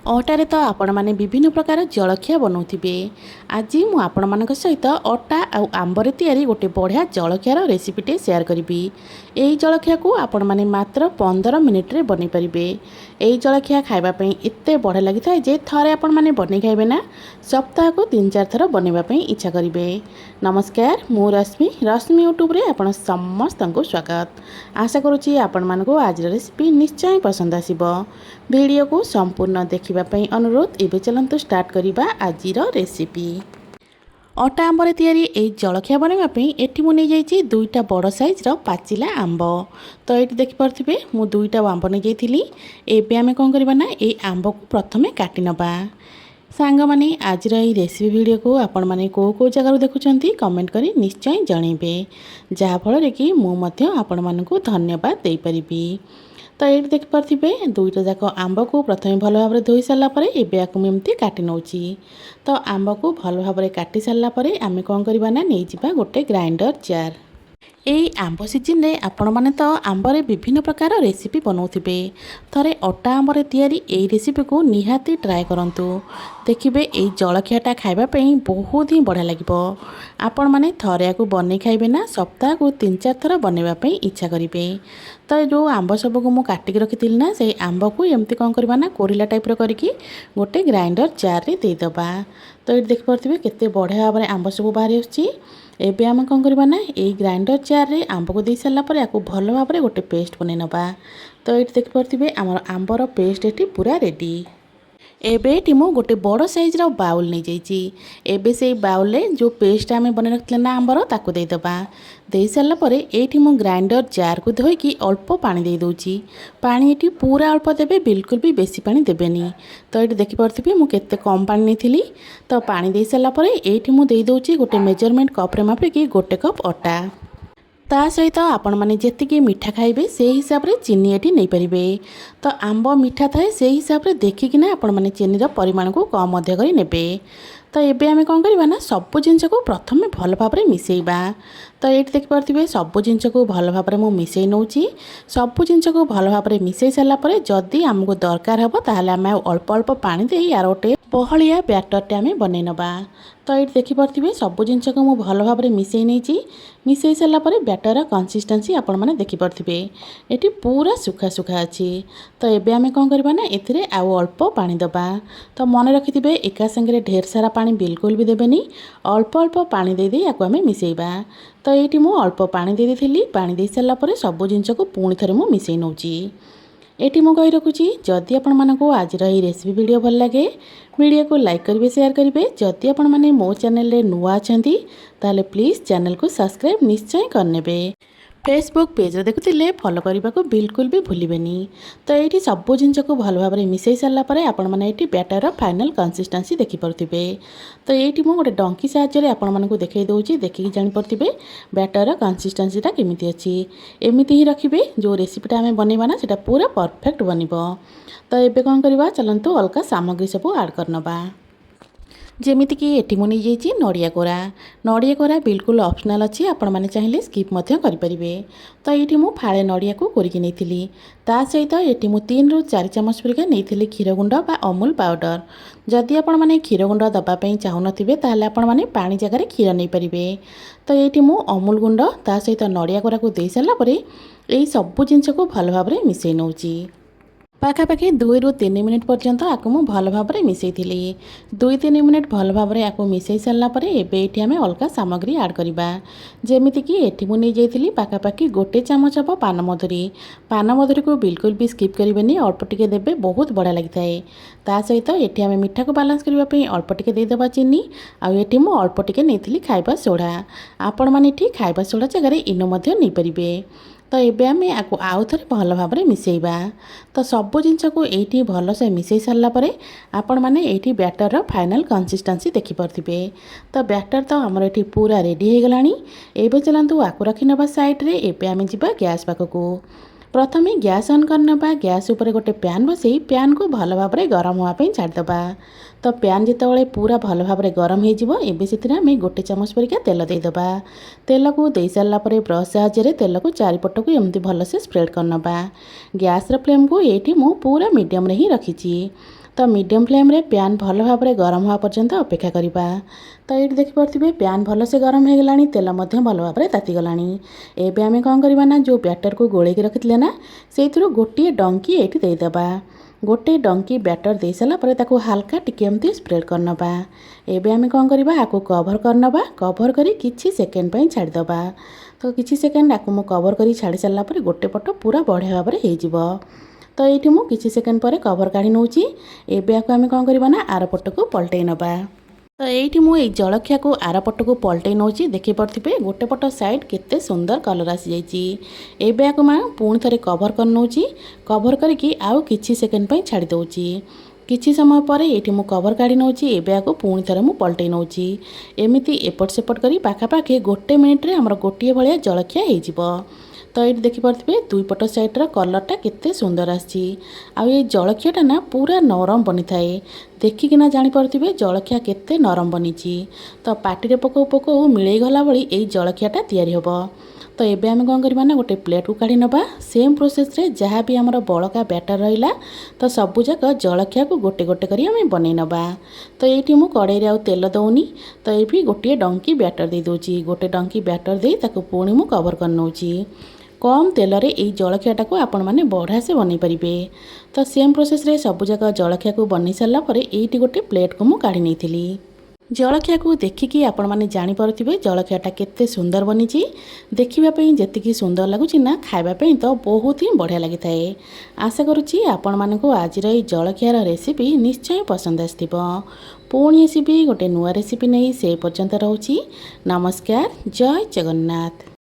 अटारे तो आपण मैंने विभिन्न प्रकार जलखिया बनाऊे। आज मु आपण मान सहित अटा आउ आंबर तैयारी गोटे बढ़िया जलखियार रेसिपीटे सेयार करी। यही जलखिया को आपण मैंने मात्र 15 मिनिट रे बनी पारिबे। यही जलखिया खाइबापी एत बढ़िया लगी था जे थरे आपण मैंने बनी खाइबे ना सप्ताह को 3-4 थर बनवाई इच्छा करेंगे। नमस्कार, मु रश्मि यूट्यूब रे आपण समस्त को स्वागत। आशा करुँची आपण मानक आज रेसिपी निश्चय पसंद आसीबो। वीडियो को संपूर्ण देखिबापई अनुरोध। एबे चलंतु स्टार्ट करिबा आजिर रेसिपी। अटा आंबर तैयारी ए जलखिया बनवाई एटी मु नहीं जाइए 2टा बड़ साइज्र पाचिला आंब। तो ये देखिपे मु 2टा आंब नहीं जाइली। एबे आमे कौन करबा ना ए आंब को प्रथमे काटी नबा। सांग माने आजिर ये रेसिपी वीडियो को आपण माने को जगार देखुचंती कमेंट करी निश्चय जणेबे, जहा फल कि मु मध्य आपण मानकु धन्यवाद दे परिबी। तो ये देखिपे 2टा जाक आंब को प्रथम भल भाव धोई सारापर एवं एमती काटी नौची। तो आंब को भल भाव काटी सारापर आम कौन करवा ना नहीं जावा गोटे ग्राइंडर जार। यही आंब सीजन रे आपण माने तो आंबर विभिन्न प्रकार रेसिपी बनाऊे। थरे अटा आंबर तैयारी यही रेसिपी को निहाती ट्राए करंतु। देखिबे यही जलखियाटा खाइबापई बहुत ही बढ़िया लगिबो। आपण माने थरे को बनै खाइबे ना सप्ताह को 3-4 थर बनवाई इच्छा करेंगे। तो जो आंब सब को मुझे काटिक रखी ना से आंब को एमती कौन करवा ना कोरिला टाइप्र करके गोटे ग्राइंडर जार रे देदेबा। तो ये देखिपे केते बढ़िया भाव में आंब सब बाहरी आसुची। एबे आम कौन करवा ना यही ग्राइंडर जार रे आंब को दे सारा पर आपको भल भाव में गोटे पेस्ट बनै नबा। तो ये देखिपे आमर आंबर पेस्ट ये पूरा रेडी। एबे ये मु गोटे बड़ साइज्र बाउल नहीं जाइए। एबे से बाउल रे जो पेस्ट आम बन रखते ना आंबर ताकू देदेबा। दे सारा पर ये मु ग्राइंडर जार को धोईकी अल्प पानी दे दूची। पानी ये पूरा अल्प देबे, बिल्कुल भी बेसी पानी देबेनी। तो ये देखिपे मु केते कम पानी नहीं। तो पानी दे सारा पर ये मु दे दूची गोटे मेजरमेंट कप रे मापिकी गोटे कप अटा। ता सहित आपण माने जेतिकी मीठा खाइबे से हिसाब रे चीनी एटी नहीं पारिबे। तो आंब मीठा थाए से हिसाब रे देखिकिना आपण माने चीनी परिमाण को कम मध्य करी नेबे। तो एबे आमे कौन करबा ना सब जिनस को प्रथमे भल भाव में मिसेइबा। तो ये देखिपे सब जिनस को भल भाव में मिसई नौची। सब जिनस को भल भाव में मिसई सारा पर जदि आमको दरकार हम ताहले आमे अल्प अल्प पानी दे यार गोटे बहलिया बैटरटे आमे बनै नबा। तो ये देखिपे सब जिनस को मु भल भाव में मिसई नहीं। मिसई सारा पर बैटर कंसिस्टेंसी आपण माने देखिपे ये पूरा सुखा सुखा अच्छी। तो एबे आमे कौन करबा ना एथिरे आउ अल्प पानी दबा। तो मन रखिथिबे एका संगे ढेर सारा पानी बिल्कुल भी देबेनी। अल्प अल्प पानी दे दे याकू आमे मिसेइबा। तो ये मु अल्प पानी दे देथिली। पानी दे सारा पर सब जिनस को पुणी थरे मु मिसई नौची। एटी मु कही रखुची जदि आपण मानकु आजिर ये रेसिपी वीडियो भल लगे वीडियो को लाइक करिवे, शेयर करिवे। जदि आपण माने मो चैनल रे नुआ अछंती ताले प्लीज चैनल को सब्सक्राइब निश्चय करनेबे। फेसबुक पेज देखुले फॉलो करने को बिल्कुल भी भूलिबेनी। तो ये सब जिनस को भल भाव में मिसई सारा पर आपण माने बैटर फाइनल कंसिस्टेंसी देखिपे। तो ये मु गोटे डंकी साहाय्य आपण मानकु देखै दउची, देखिकी जानि परथिबे बैटर कंसिस्टेंसीटा केमिति अछि। एमिति ही रखिबे जो रेसिपीटा आमे बनैबा ना सेटा पूरा परफेक्ट बनिबो। तो एबे कोन करबा चलंतु अलका सामग्री सब ऐड करनबा। जेमिति कि एटी मु नहीं जाइए नड़िया कोरा। नड़िया कोरा बिल्कुल ऑप्शनल अच्छी, आपण माने चाहिए स्किप मध्य करिपरिबे। तो ये मु फाळे नड़िया को कोरिकी नैथिली। ता सहित ये मु 3-4 चामच परिका नैथिली क्षीर गुंड बा अमूल पाउडर। जदि आपण माने क्षीर गुंड दबा पई चाहुनथिबे ताहले आपण माने पानी जगह क्षीर नहीं परिबे। तो ये मु अमूल गुंड ता सहित नड़िया कोरा को दे सारा पर यही सब जिनस को भल भाव में मिसई नौची। पाखापाखि 2-3 मिनिट पर्यंत आपको मुझे भल भाव में मिसई थी। 2-3 मिनिट भल भाव में आपको मिसई सारापर एबे आमे अलगा सामग्री ऐड करवा। जेमिति कि एठी मु नहीं जाइली पाखापाखि गोटे चामच हम पानमधुरी। पानमधुरी को बिल्कुल भी स्किप करेंगे, अल्प टिके देबे, बहुत बढ़िया लगी है। ता सहित एठी आमे मीठा को बालांस करने अल्प टिके देदेबा चीनी। आउ एठी मु अल्प टिके नहीं खाइबा सोडा। आपण माने एठी खाइबा सोडा जगह इनो मध्य नहीं परिबे। तो ये आम आपको आउ थे भल भाव में मिसेइबा। तो सब जिनस को ये भल से मिसई सारा पर आपण माने ये बैटर फाइनल कंसिस्टेंसी देखिपे। तो बैटर तो आमर ये पूरा रेडी हो गलानी। एबे चलंतु आकु रखी नबा साइड रे। एबे आमे जिबा गैस पाखकू। प्रथमे गैस ऑन करनबा। गैस ऊपर गोटे पैन बसई पैन को भल भाव में गरम होगापी छाड़दबा। तो पैन जितेबाला पूरा भल भाव में गरम हो गोटे चामच परिका तेल देदेबा। तेल को दे सारा ब्रश साहाय्य तेल को चारिपट को एमती भल से स्प्रेड करनबा। गैस फ्लेम को ये मु पूरा मीडियम रे ही रखी। तो मीडियम फ्लेम रे प्यान भल भाव में गरम हवा पर्यंत अपेक्षा करवा। तो ये देखिपे प्यान भलसे गरम हो गलानी, तेल भल भाव में तातीगलानी। एबे आमे कौन करवा ना, जो बैटर को गोलेकी रखिले ना से गोटे डंकी ये देदेबा। गोटे डंकी बैटर दे सारा पर ताको हल्का टिके एमती स्प्रेड करनबा। एबे आमे कौन करवा, आको कवर करनबा। कवर करी किछि सेकेंड पई छाड़ीदबा। तो किछि सेकेंड आको मु कवर करी छाड़ी सारा पर गोटे पट पूरा बढ़िया भाव में हो। तो ये मुझे किछि सेकेंड पर कवर काढ़ी नौची। एबे आको आमे कौन करवा ना, आर पट को पलटई नबा। तो ये मुझे जलखिया को आर पट को पलटई नौची। देखि पारे गोटे पट साइड केते सुंदर कलर आसी जाइए। एबे आको मैं पुणी थे कवर कर नौची। कवर करके आउ किछि सेकेंड पई छाड़ी दउची। किछि समय पर ये मु कवर काढ़ी नौची। एबे आको पुणी थे मु पलटई नौची। एमिति एपट सेपट करी पाखापाखि गोटे मिनिट रे हमर गोटे भाया जलखिया हो जिवो। तो ये देखिपे दुई पट साइड्र कलरटा केते सुंदर आसी। ये जलखियाटा ना पूरा नरम बनी थाए। देखिकिना जानीपे जलखिया केते नरम बनी। तो पार्टी पकौ पकौ मिले गला बड़ी यही जलखियाटा तैयारी होबो। तो एबे आमे कौन करवा ना, गोटे प्लेट को काढ़ी नबा। सेम प्रोसेस रे जहाँ भी आमर बड़का बैटर रहिला तो सबुजाक जलखिया को गोटे गोटे करी आमे बनै नबा। तो ये मु कड़ाई आउ तेल दौनी। तो ये भी गोटे डंकी बैटर दे दूची। गोटे डंकी बैटर दे ताको पुणी मु कवर कर नौची। कम तेल रे यही जलखियाटा को आपण मैंने बढ़िया से बनै पारिबे। तो सेम प्रोसेस रे सबुजाक जलखिया को बनै सारा पर ये गोटे प्लेट को मु काढ़ी नैथिली। जलखिया को देखिकी आपण माने जानी पारुथिबे जलखियाटा केते सुंदर बनीची। देखिबा पई जेतिकी सुंदर लागुची ना, खाइबा पई तो बहुत ही बढ़िया लागि थाए। आशा करूची आपण मानको आजिर ए जलखियार रेसिपी निश्चय पसंद आस्थिबो। पुणी आसीबी गोटे नुआ रेसिपी नहीं, से पर्यंत रहूची। नमस्कार, जय जगन्नाथ।